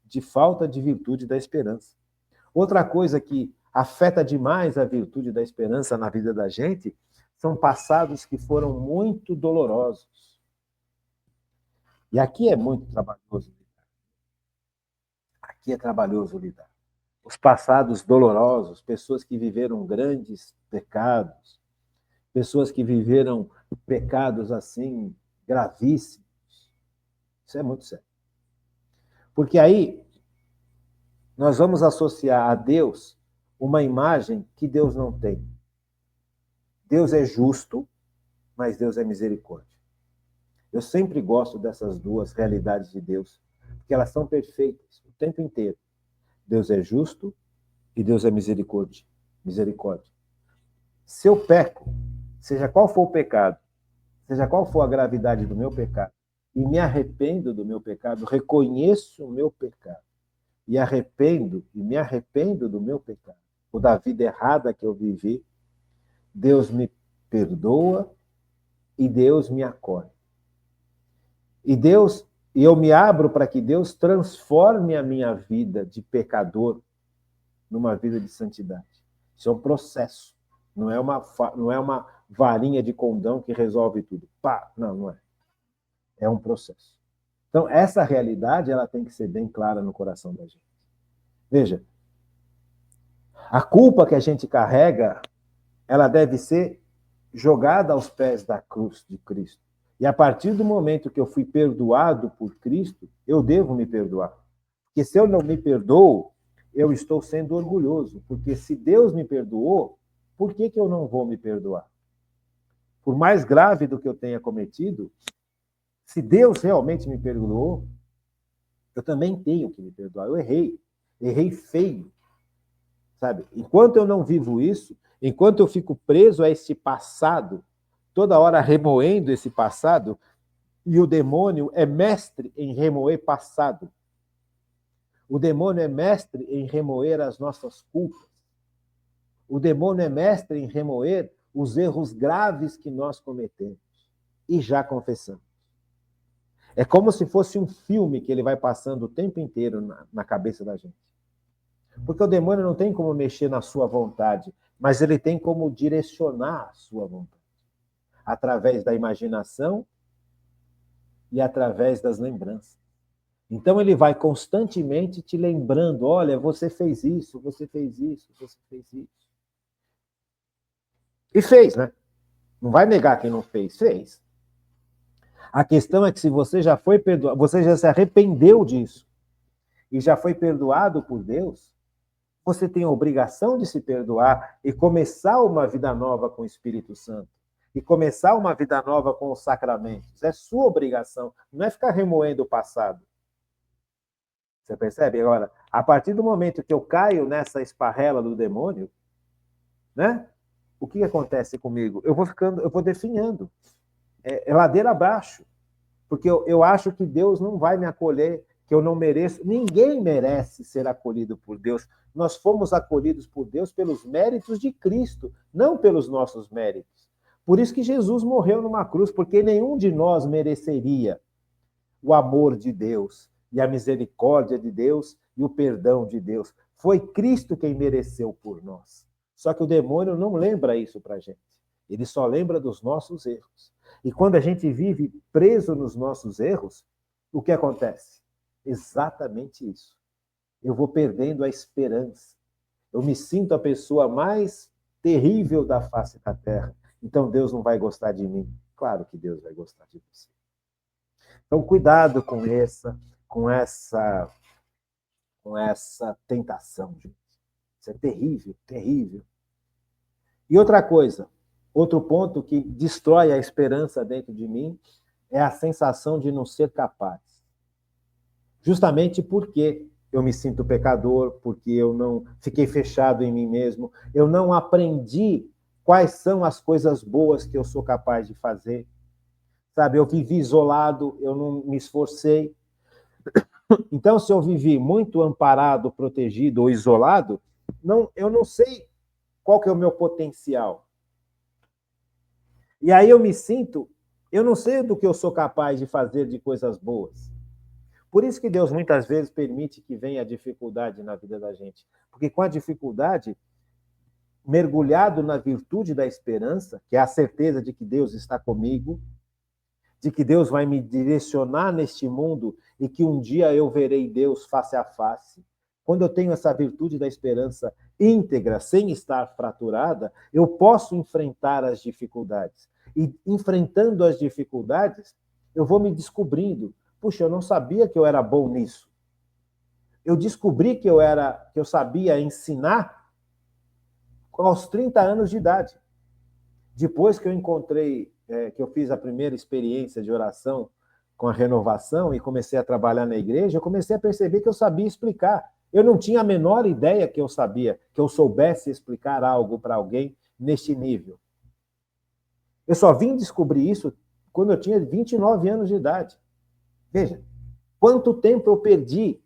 de falta de virtude da esperança. Outra coisa que afeta demais a virtude da esperança na vida da gente são passados que foram muito dolorosos. E aqui é muito trabalhoso lidar. Aqui é trabalhoso lidar. Os passados dolorosos, pessoas que viveram grandes pecados, pessoas que viveram pecados assim gravíssimos. Isso é muito sério. Porque aí nós vamos associar a Deus uma imagem que Deus não tem. Deus é justo, mas Deus é misericórdia. Eu sempre gosto dessas duas realidades de Deus, porque elas são perfeitas o tempo inteiro. Deus é justo e Deus é misericórdia. Se eu peco, seja qual for o pecado, seja qual for a gravidade do meu pecado, e me arrependo do meu pecado, reconheço o meu pecado, e me arrependo do meu pecado, ou da vida errada que eu vivi, Deus me perdoa e Deus me acolhe. E eu me abro para que Deus transforme a minha vida de pecador numa vida de santidade. Isso é um processo, não é uma varinha de condão que resolve tudo. Pá, não é. É um processo. Então, essa realidade ela tem que ser bem clara no coração da gente. Veja, a culpa que a gente carrega, ela deve ser jogada aos pés da cruz de Cristo. E a partir do momento que eu fui perdoado por Cristo, eu devo me perdoar. Porque se eu não me perdoo, eu estou sendo orgulhoso. Porque se Deus me perdoou, por que eu não vou me perdoar? Por mais grave do que eu tenha cometido, se Deus realmente me perdoou, eu também tenho que me perdoar. Eu errei feio. Sabe? Enquanto eu não vivo isso, enquanto eu fico preso a esse passado, toda hora remoendo esse passado, e o demônio é mestre em remoer passado. O demônio é mestre em remoer as nossas culpas. O demônio é mestre em remoer os erros graves que nós cometemos e já confessamos. É como se fosse um filme que ele vai passando o tempo inteiro na cabeça da gente. Porque o demônio não tem como mexer na sua vontade, mas ele tem como direcionar a sua vontade. Através da imaginação e através das lembranças. Então ele vai constantemente te lembrando, olha, você fez isso, você fez isso, você fez isso. E fez, né? Não vai negar que não fez, fez. A questão é que se você já foi perdoado, você já se arrependeu disso e já foi perdoado por Deus, você tem a obrigação de se perdoar e começar uma vida nova com o Espírito Santo. E começar uma vida nova com os sacramentos. É sua obrigação, não é ficar remoendo o passado. Você percebe? Agora, a partir do momento que eu caio nessa esparrela do demônio, né? O que acontece comigo? Eu vou definhando. É ladeira abaixo. Porque eu acho que Deus não vai me acolher, que eu não mereço. Ninguém merece ser acolhido por Deus. Nós fomos acolhidos por Deus pelos méritos de Cristo, não pelos nossos méritos. Por isso que Jesus morreu numa cruz, porque nenhum de nós mereceria o amor de Deus e a misericórdia de Deus e o perdão de Deus. Foi Cristo quem mereceu por nós. Só que o demônio não lembra isso para a gente. Ele só lembra dos nossos erros. E quando a gente vive preso nos nossos erros, o que acontece? Exatamente isso. Eu vou perdendo a esperança. Eu me sinto a pessoa mais terrível da face da terra. Então Deus não vai gostar de mim. Claro que Deus vai gostar de você. Então cuidado com essa tentação, gente. Isso é terrível, terrível. E outra coisa, outro ponto que destrói a esperança dentro de mim é a sensação de não ser capaz. Justamente porque eu me sinto pecador, porque eu não fiquei fechado em mim mesmo, eu não aprendi quais são as coisas boas que eu sou capaz de fazer. Sabe, eu vivi isolado, eu não me esforcei. Então, se eu vivi muito amparado, protegido ou isolado, eu não sei qual que é o meu potencial. E aí eu não sei do que eu sou capaz de fazer de coisas boas. Por isso que Deus muitas vezes permite que venha a dificuldade na vida da gente. Porque com a dificuldade, mergulhado na virtude da esperança, que é a certeza de que Deus está comigo, de que Deus vai me direcionar neste mundo e que um dia eu verei Deus face a face. Quando eu tenho essa virtude da esperança íntegra, sem estar fraturada, eu posso enfrentar as dificuldades. E enfrentando as dificuldades, eu vou me descobrindo. Puxa, eu não sabia que eu era bom nisso. Eu descobri que eu sabia ensinar aos 30 anos de idade. Depois que eu encontrei, que eu fiz a primeira experiência de oração com a renovação e comecei a trabalhar na igreja, eu comecei a perceber que eu sabia explicar. Eu não tinha a menor ideia que eu sabia, que eu soubesse explicar algo para alguém neste nível. Eu só vim descobrir isso quando eu tinha 29 anos de idade. Veja, quanto tempo eu perdi.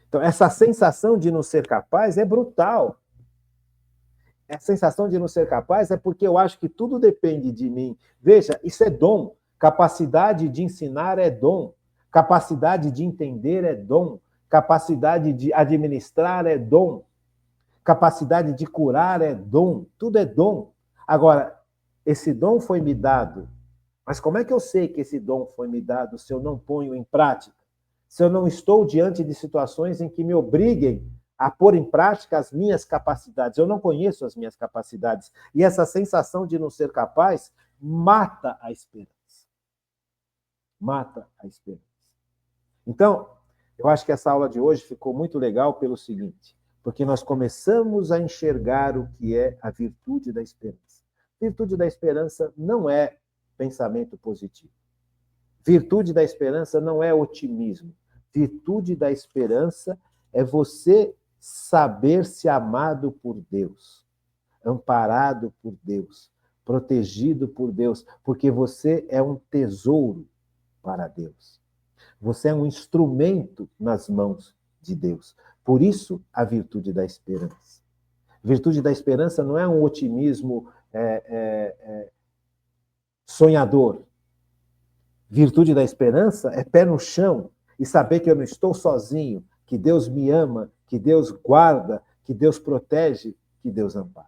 Então, essa sensação de não ser capaz é brutal. A sensação de não ser capaz é porque eu acho que tudo depende de mim. Veja, isso é dom. Capacidade de ensinar é dom. Capacidade de entender é dom. Capacidade de administrar é dom. Capacidade de curar é dom. Tudo é dom. Agora, esse dom foi me dado. Mas como é que eu sei que esse dom foi me dado se eu não ponho em prática? Se eu não estou diante de situações em que me obriguem a pôr em prática as minhas capacidades. Eu não conheço as minhas capacidades. E essa sensação de não ser capaz mata a esperança. Mata a esperança. Então, eu acho que essa aula de hoje ficou muito legal pelo seguinte, porque nós começamos a enxergar o que é a virtude da esperança. Virtude da esperança não é pensamento positivo. Virtude da esperança não é otimismo. Virtude da esperança é você saber-se amado por Deus, amparado por Deus, protegido por Deus, porque você é um tesouro para Deus. Você é um instrumento nas mãos de Deus. Por isso, a virtude da esperança. Virtude da esperança não é um otimismo sonhador. Virtude da esperança é pé no chão e saber que eu não estou sozinho, que Deus me ama, que Deus guarda, que Deus protege, que Deus ampara.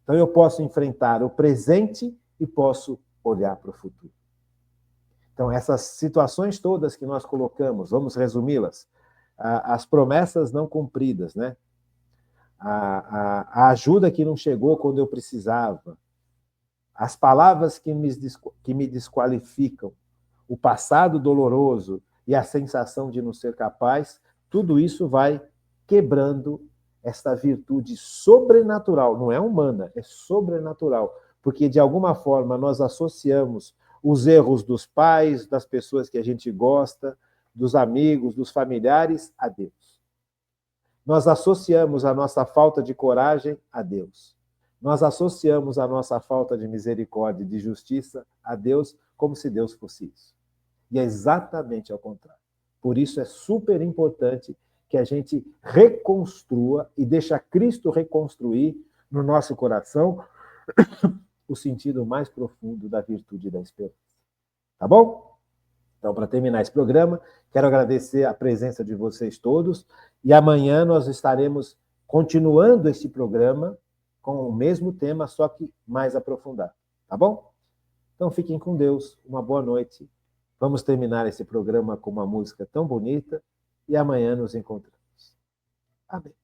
Então eu posso enfrentar o presente e posso olhar para o futuro. Então essas situações todas que nós colocamos, vamos resumi-las, as promessas não cumpridas, né? A ajuda que não chegou quando eu precisava, as palavras que me desqualificam, o passado doloroso e a sensação de não ser capaz, tudo isso vai quebrando esta virtude sobrenatural, não é humana, é sobrenatural, porque de alguma forma nós associamos os erros dos pais, das pessoas que a gente gosta, dos amigos, dos familiares, a Deus. Nós associamos a nossa falta de coragem a Deus. Nós associamos a nossa falta de misericórdia e de justiça a Deus, como se Deus fosse isso. E é exatamente ao contrário. Por isso é super importante que a gente reconstrua e deixa Cristo reconstruir no nosso coração o sentido mais profundo da virtude da esperança. Tá bom? Então, para terminar esse programa, quero agradecer a presença de vocês todos e amanhã nós estaremos continuando este programa com o mesmo tema, só que mais aprofundado. Tá bom? Então, fiquem com Deus. Uma boa noite. Vamos terminar esse programa com uma música tão bonita e amanhã nos encontramos. Amém.